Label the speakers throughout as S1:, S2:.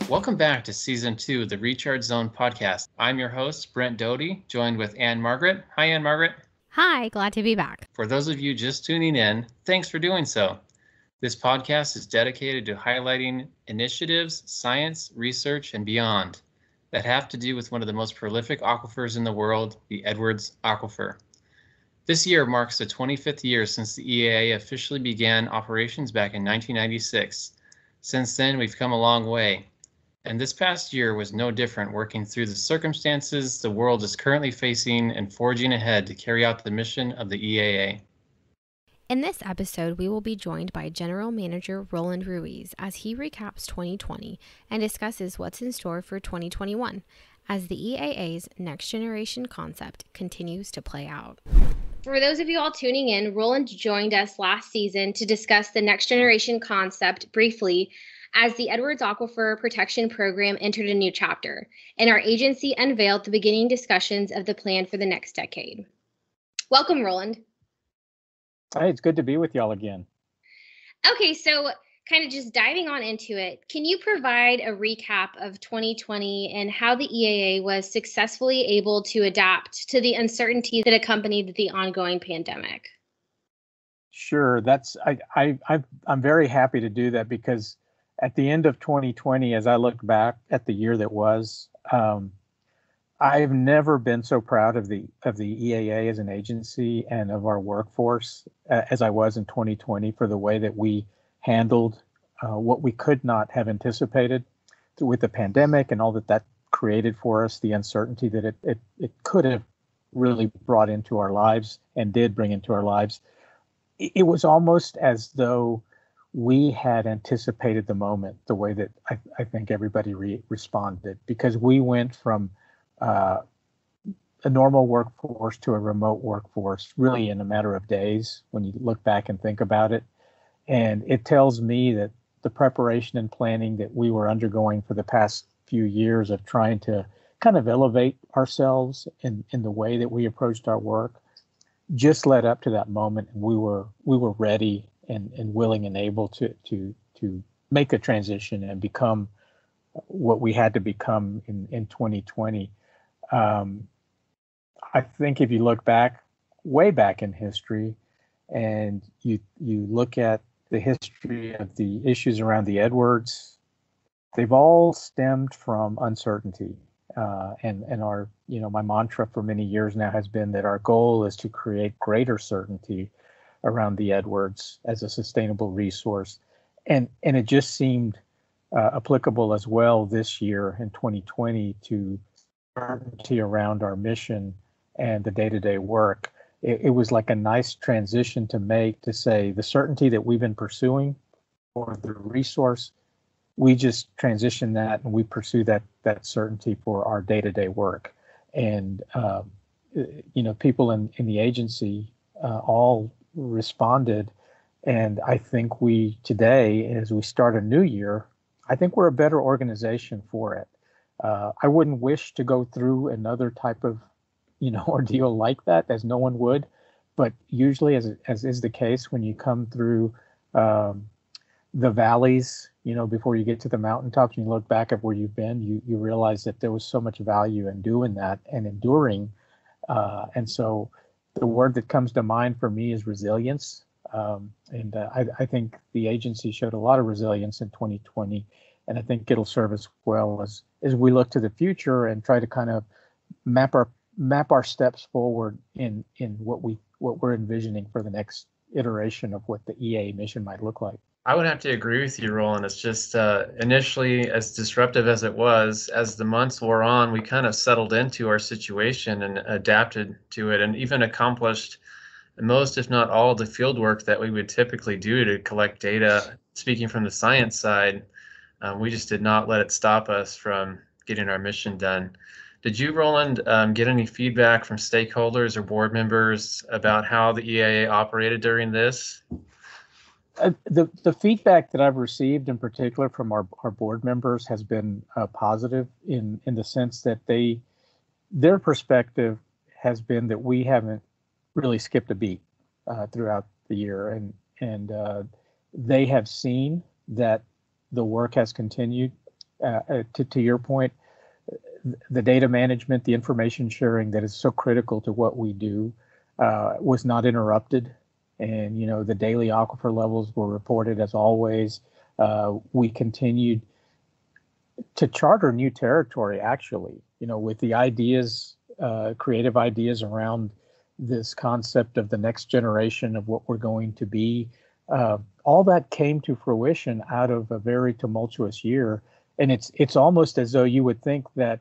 S1: Welcome back to Season 2 of the Recharge Zone podcast. I'm your host, Brent Doty, joined with Ann-Margaret. Hi, Ann-Margaret.
S2: Hi, glad to be back.
S1: For those of you just tuning in, thanks for doing so. This podcast is dedicated to highlighting initiatives, science, research, and beyond that have to do with one of the most prolific aquifers in the world, the Edwards Aquifer. This year marks the 25th year since the EAA officially began operations back in 1996. Since then, we've come a long way. And this past year was no different, working through the circumstances the world is currently facing and forging ahead to carry out the mission of the EAA.
S2: In this episode, we will be joined by General Manager Roland Ruiz as he recaps 2020 and discusses what's in store for 2021 as the EAA's next generation concept continues to play out.
S3: For those of you all tuning in, Roland joined us last season to discuss the next generation concept briefly as the Edwards Aquifer Protection Program entered a new chapter, and our agency unveiled the beginning discussions of the plan for the next decade. Welcome, Roland.
S4: Hey, it's good to be with y'all again.
S3: Okay, so kind of just diving on into it, can you provide a recap of 2020 and how the EAA was successfully able to adapt to the uncertainty that accompanied the ongoing pandemic?
S4: Sure, I'm very happy to do that because at the end of 2020, as I look back at the year that was, I've never been so proud of the EAA as an agency and of our workforce as I was in 2020 for the way that we handled what we could not have anticipated with the pandemic and all that created for us, the uncertainty that it could have really brought into our lives and did bring into our lives. It was almost as though we had anticipated the moment, the way that I think everybody responded, because we went from a normal workforce to a remote workforce really in a matter of days when you look back and think about it. And it tells me that the preparation and planning that we were undergoing for the past few years of trying to kind of elevate ourselves in the way that we approached our work just led up to that moment, and we were ready and willing and able to make a transition and become what we had to become in 2020. I think if you look back, way back in history, and you look at the history of the issues around the Edwards, they've all stemmed from uncertainty. And our, my mantra for many years now has been that our goal is to create greater certainty around the Edwards as a sustainable resource. And it just seemed applicable as well this year in 2020 to certainty around our mission and the day-to-day work. It was like a nice transition to make to say the certainty that we've been pursuing for the resource, we just transition that and we pursue that certainty for our day-to-day work. And, people in the agency all responded. And I think we today, as we start a new year, I think we're a better organization for it. I wouldn't wish to go through another type of, ordeal like that, as no one would. But usually, as is the case, when you come through the valleys, before you get to the mountaintops, and you look back at where you've been, you realize that there was so much value in doing that and enduring. And so the word that comes to mind for me is resilience. I think the agency showed a lot of resilience in 2020, and I think it'll serve us well as we look to the future and try to kind of map our steps forward in what we're envisioning for the next iteration of what the EA mission might look like.
S1: I would have to agree with you, Roland. It's just initially, as disruptive as it was, as the months wore on, we kind of settled into our situation and adapted to it, and even accomplished most, if not all, of the field work that we would typically do to collect data. Speaking from the science side, we just did not let it stop us from getting our mission done. Did you, Roland, get any feedback from stakeholders or board members about how the EAA operated during this?
S4: The feedback that I've received in particular from our board members has been positive in the sense that their perspective has been that we haven't really skipped a beat throughout the year, and They have seen that the work has continued. To your point, the data management, the information sharing that is so critical to what we do was not interrupted. And, the daily aquifer levels were reported as always. We continued to charter new territory, actually, with the ideas, creative ideas around this concept of the next generation of what we're going to be. All that came to fruition out of a very tumultuous year. And it's almost as though you would think that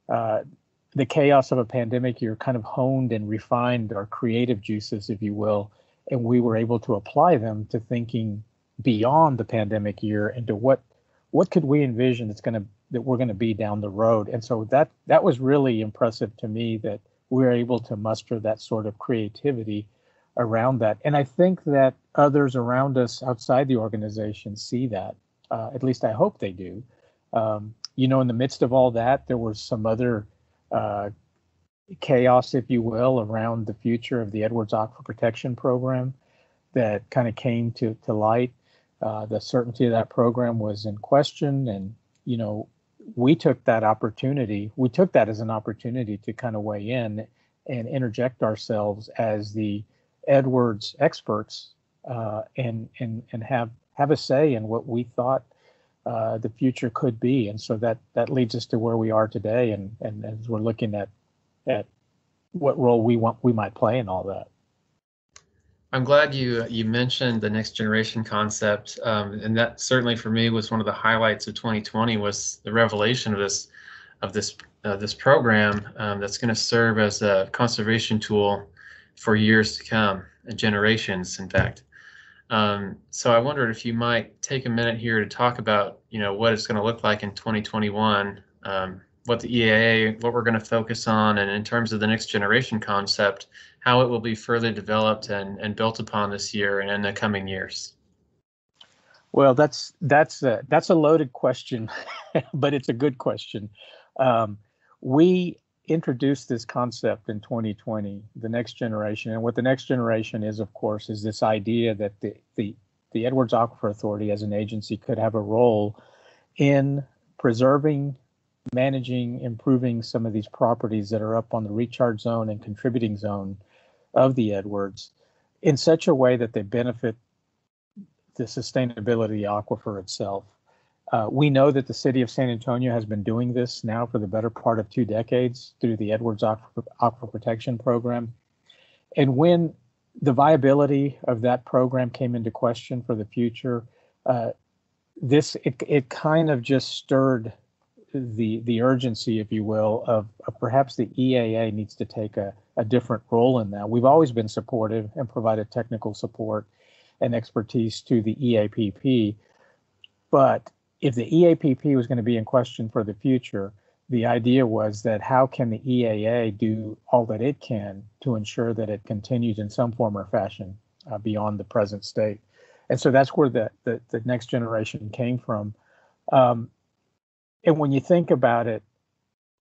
S4: the chaos of a pandemic year kind of honed and refined our creative juices, if you will, and we were able to apply them to thinking beyond the pandemic year and to what could we envision that we're gonna be down the road. And so that was really impressive to me, that we were able to muster that sort of creativity around that. And I think that others around us outside the organization see that. At least I hope they do. In the midst of all that, there was some other chaos, if you will, around the future of the Edwards Aquifer Protection Program that kind of came to light. The certainty of that program was in question, and we took that as an opportunity to kind of weigh in and interject ourselves as the Edwards experts, and have a say in what we thought the future could be. And so that leads us to where we are today, and as we're looking at what role we might play in all that.
S1: I'm glad you mentioned the next generation concept, and that certainly for me was one of the highlights of 2020, was the revelation of this program that's going to serve as a conservation tool for years to come, and generations, in fact. So I wondered if you might take a minute here to talk about, what it's going to look like in 2021, what the EAA, what we're going to focus on, and in terms of the next generation concept, how it will be further developed and built upon this year and in the coming years.
S4: Well, that's a loaded question, but it's a good question. We introduced this concept in 2020, the next generation, and what the next generation is, of course, is this idea that the Edwards Aquifer Authority as an agency could have a role in preserving, managing, improving some of these properties that are up on the recharge zone and contributing zone of the Edwards in such a way that they benefit the sustainability of the aquifer itself. We know that the city of San Antonio has been doing this now for the better part of 2 decades through the Edwards Aquifer Protection Program. And when the viability of that program came into question for the future, it kind of just stirred the urgency, if you will, of perhaps the EAA needs to take a different role in that. We've always been supportive and provided technical support and expertise to the EAPP, but if the EAPP was going to be in question for the future, the idea was that how can the EAA do all that it can to ensure that it continues in some form or fashion beyond the present state. And so that's where the next generation came from. And when you think about it,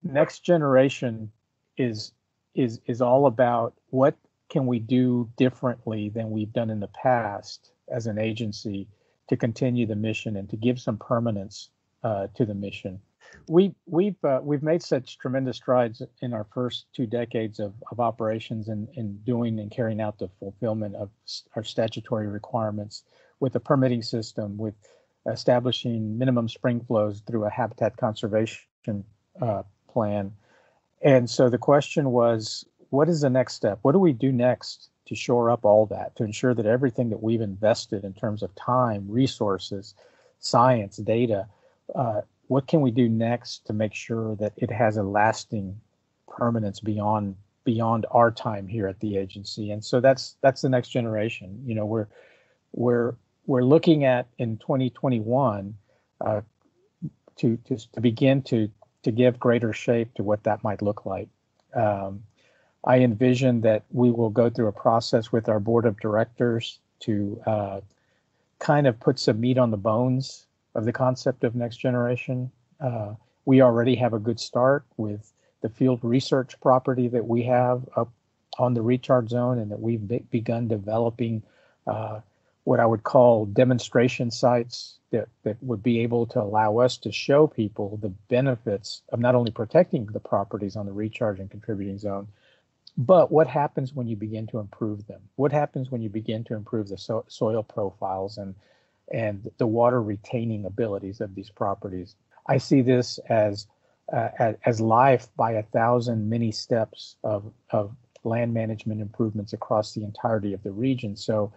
S4: next generation is all about what can we do differently than we've done in the past as an agency to continue the mission and to give some permanence to the mission. We've made such tremendous strides in our first 2 decades of operations in doing and carrying out the fulfillment of our statutory requirements with the permitting system, with establishing minimum spring flows through a habitat conservation plan. And so the question was, what is the next step? What do we do next to shore up all that, to ensure that everything that we've invested in terms of time, resources, science, data, what can we do next to make sure that it has a lasting permanence beyond our time here at the agency? And so that's the next generation. We're looking at in 2021 to begin to give greater shape to what that might look like. I envision that we will go through a process with our board of directors to kind of put some meat on the bones of the concept of next generation. We already have a good start with the field research property that we have up on the recharge zone, and that we've begun developing what I would call demonstration sites that would be able to allow us to show people the benefits of not only protecting the properties on the recharge and contributing zone, but what happens when you begin to improve them? What happens when you begin to improve the soil profiles and the water retaining abilities of these properties? I see this as life by 1,000 mini steps of land management improvements across the entirety of the region. So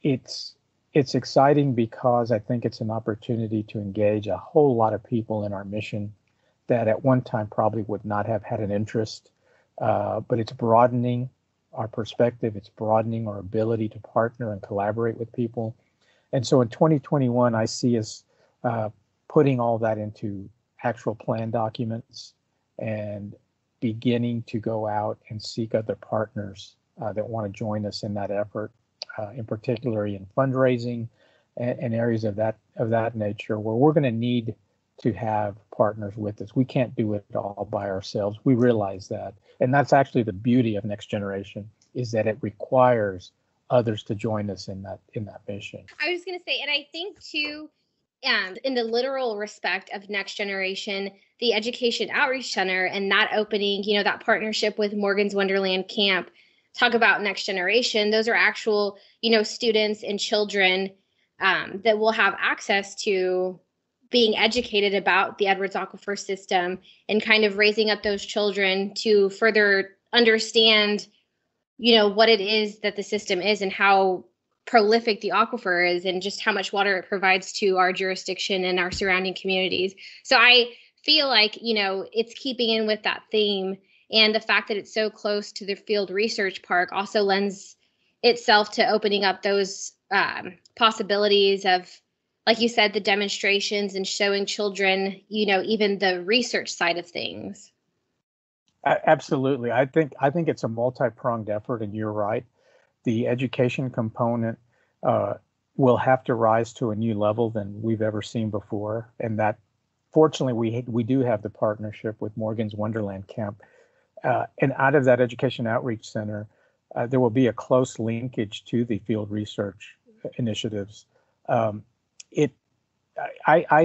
S4: it's exciting because I think it's an opportunity to engage a whole lot of people in our mission that at one time probably would not have had an interest, but it's broadening our perspective. It's broadening our ability to partner and collaborate with people. And so in 2021, I see us putting all that into actual plan documents and beginning to go out and seek other partners that want to join us in that effort, in particular in fundraising and areas of that nature, where we're going to need to have partners with us. We can't do it all by ourselves. We realize that, and that's actually the beauty of Next Generation, is that it requires others to join us in that mission.
S3: I was going to say, and I think too, in the literal respect of Next Generation, the Education Outreach Center and that opening, that partnership with Morgan's Wonderland Camp, talk about Next Generation. Those are actual, students and children that will have access to being educated about the Edwards Aquifer system and kind of raising up those children to further understand, what it is that the system is and how prolific the aquifer is and just how much water it provides to our jurisdiction and our surrounding communities. So I feel like, it's keeping in with that theme, and the fact that it's so close to the Field Research Park also lends itself to opening up those possibilities of, like you said, the demonstrations and showing children, even the research side of things.
S4: Absolutely. I think it's a multi-pronged effort, and you're right. The education component will have to rise to a new level than we've ever seen before. And that, fortunately, we do have the partnership with Morgan's Wonderland Camp. And out of that Education Outreach Center, there will be a close linkage to the field research initiatives. I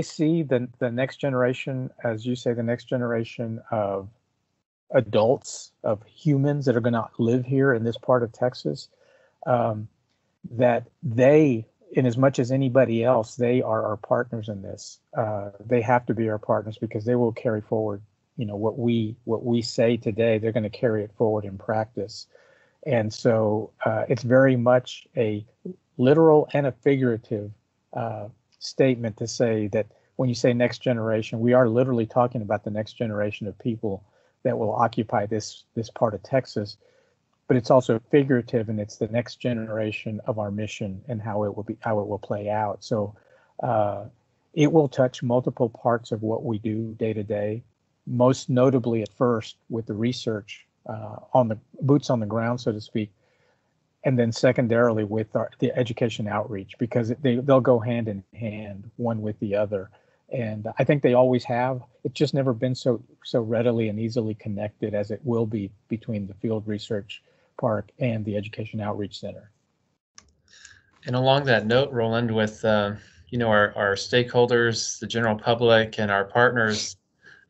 S4: see the next generation, as you say, the next generation of adults, of humans that are going to live here in this part of Texas, that they, in as much as anybody else, they are our partners in this. They have to be our partners because they will carry forward, what we say today. They're going to carry it forward in practice, and so it's very much a literal and a figurative statement to say that when you say next generation, we are literally talking about the next generation of people that will occupy this part of Texas. But it's also figurative, and it's the next generation of our mission and how it will play out. So it will touch multiple parts of what we do day to day, most notably at first with the research on the boots on the ground, so to speak, and then secondarily with the education outreach, because they'll go hand in hand, one with the other. And I think they always have. It's just never been so readily and easily connected as it will be between the Field Research Park and the Education Outreach Center.
S1: And along that note, Roland, with our stakeholders, the general public, and our partners,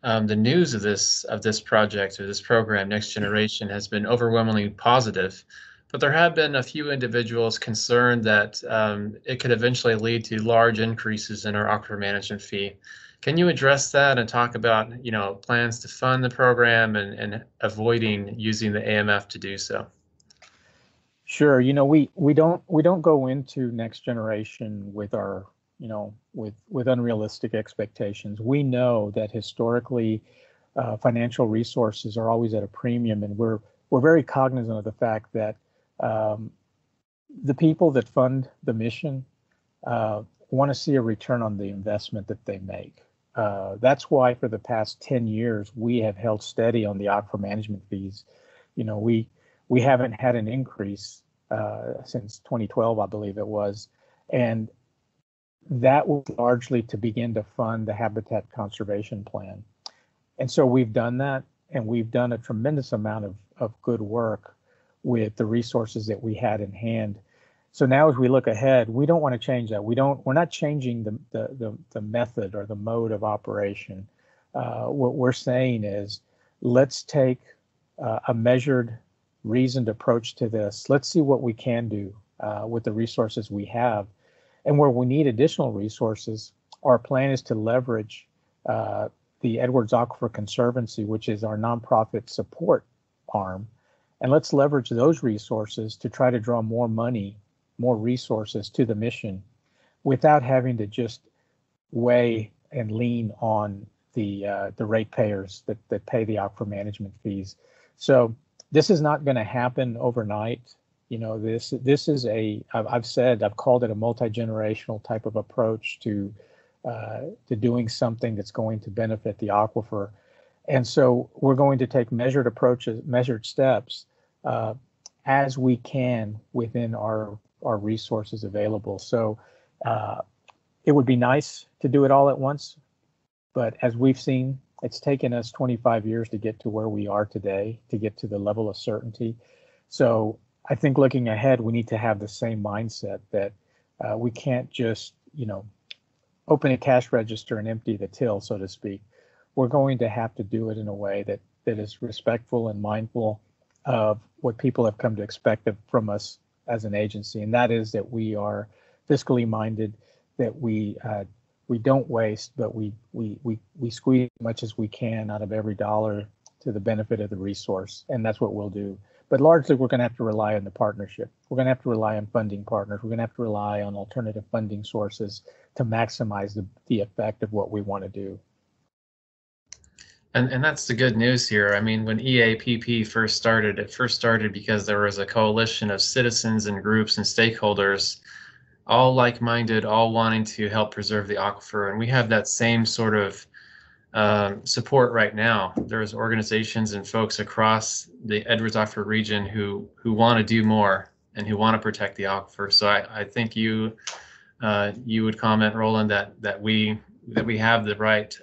S1: the news of this project or this program, Next Generation, has been overwhelmingly positive. But there have been a few individuals concerned that it could eventually lead to large increases in our aquifer management fee. Can you address that and talk about, plans to fund the program and avoiding using the AMF to do so?
S4: Sure. We don't go into Next Generation with our, with unrealistic expectations. We know that historically financial resources are always at a premium, and we're very cognizant of the fact that the people that fund the mission want to see a return on the investment that they make. That's why for the past 10 years, we have held steady on the aquifer management fees. We haven't had an increase since 2012, I believe it was. And that was largely to begin to fund the habitat conservation plan. And so we've done that, and we've done a tremendous amount of good work with the resources that we had in hand. So now as we look ahead, we don't want to change that. We're not changing the method or the mode of operation. What we're saying is, let's take a measured, reasoned approach to this. Let's see what we can do with the resources we have. And where we need additional resources, our plan is to leverage the Edwards Aquifer Conservancy, which is our nonprofit support arm. And let's leverage those resources to try to draw more money, more resources to the mission without having to just weigh and lean on the ratepayers that pay the aquifer management fees. So this is not going to happen overnight. This is I've called it a multi-generational type of approach to doing something that's going to benefit the aquifer. And so we're going to take measured approaches, measured steps as we can within our resources available. So it would be nice to do it all at once, but as we've seen, it's taken us 25 years to get to where we are today, to get to the level of certainty. So I think looking ahead, we need to have the same mindset that we can't just, open a cash register and empty the till, so to speak. We're going to have to do it in a way that is respectful and mindful of what people have come to expect from us as an agency, and that is that we are fiscally minded, that we don't waste, but we squeeze as much as we can out of every dollar to the benefit of the resource, and that's what we'll do. But largely, we're going to have to rely on the partnership. We're going to have to rely on funding partners. We're going to have to rely on alternative funding sources to maximize the effect of what we want to do.
S1: And that's the good news here. I mean, when EAPP first started, it first started because there was a coalition of citizens and groups and stakeholders, all like-minded, all wanting to help preserve the aquifer. And we have that same sort of support right now. There's organizations and folks across the Edwards Aquifer region who want to do more and who want to protect the aquifer. So I think you would comment, Roland, that we have the right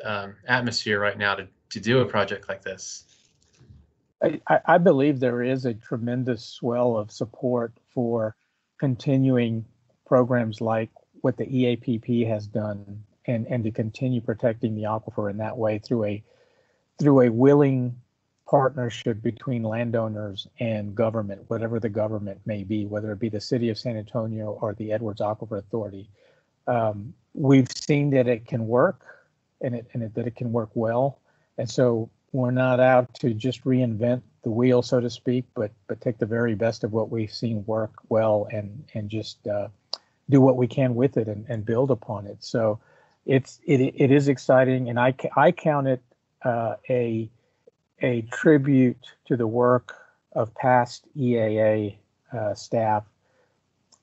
S1: atmosphere right now to do a project like this.
S4: I believe there is a tremendous swell of support for continuing programs like what the EAPP has done, and to continue protecting the aquifer in that way through a willing partnership between landowners and government, whatever the government may be, whether it be the city of San Antonio or the Edwards Aquifer Authority. We've seen that it can work, and that it can work well. And so we're not out to just reinvent the wheel, so to speak, but take the very best of what we've seen work well and just do what we can with it and build upon it. So it is exciting, and I count it a tribute to the work of past EAA staff,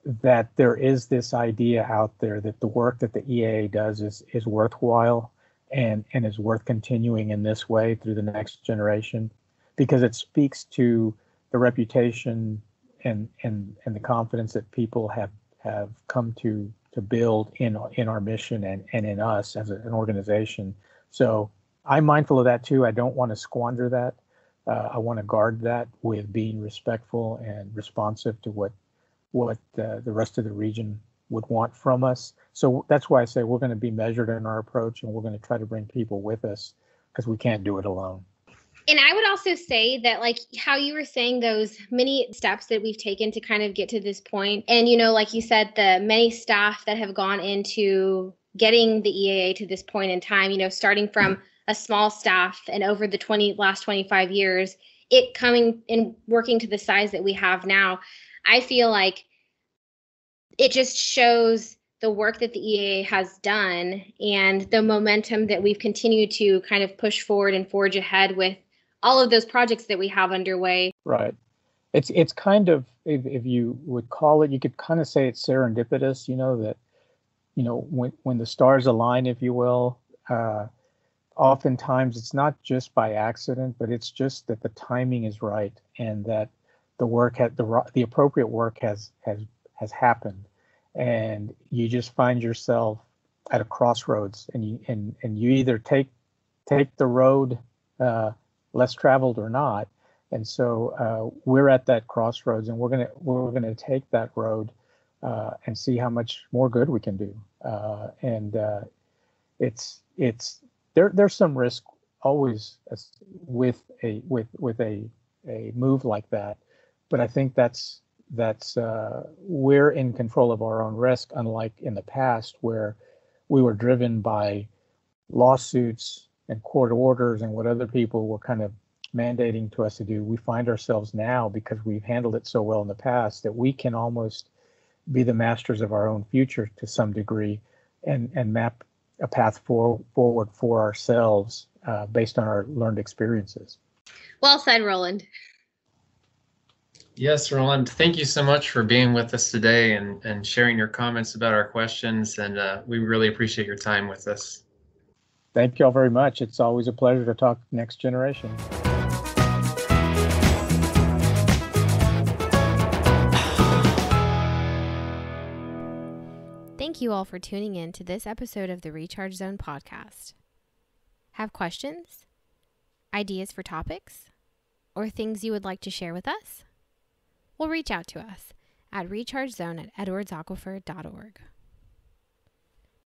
S4: that there is this idea out there that the work that the EAA does is worthwhile and is worth continuing in this way through the next generation, because it speaks to the reputation and the confidence that people have come to build in our mission and in us as an organization. So I'm mindful of that too. I don't want to squander that. I want to guard that with being respectful and responsive to what the rest of the region would want from us. So that's why I say we're going to be measured in our approach, and we're going to try to bring people with us, because we can't do it alone.
S3: And I would also say that, like how you were saying, those many steps that we've taken to kind of get to this point, and, like you said, the many staff that have gone into getting the EAA to this point in time, starting from a small staff and over the last 25 years, it coming and working to the size that we have now, I feel like it just shows the work that the EAA has done and the momentum that we've continued to kind of push forward and forge ahead with all of those projects that we have underway.
S4: Right. It's kind of, if you would call it, you could kind of say it's serendipitous, that, when the stars align, if you will, oftentimes it's not just by accident, but it's just that the timing is right, and that the work the appropriate work has happened, and you just find yourself at a crossroads, and you either take the road less traveled or not. And so we're at that crossroads, and we're gonna take that road and see how much more good we can do. There's some risk always with a move like that, but I think that's we're in control of our own risk, unlike in the past where we were driven by lawsuits and court orders and what other people were kind of mandating to us to do. We find ourselves now, because we've handled it so well in the past, that we can almost be the masters of our own future to some degree, and map a path forward for ourselves based on our learned experiences.
S3: Well said, Roland.
S1: Yes, Roland, thank you so much for being with us today and sharing your comments about our questions. And we really appreciate your time with us.
S4: Thank you all very much. It's always a pleasure to talk next generation.
S2: Thank you all for tuning in to this episode of the Recharge Zone podcast. Have questions, ideas for topics, or things you would like to share with us? Well, reach out to us at rechargezone@edwardsaquifer.org.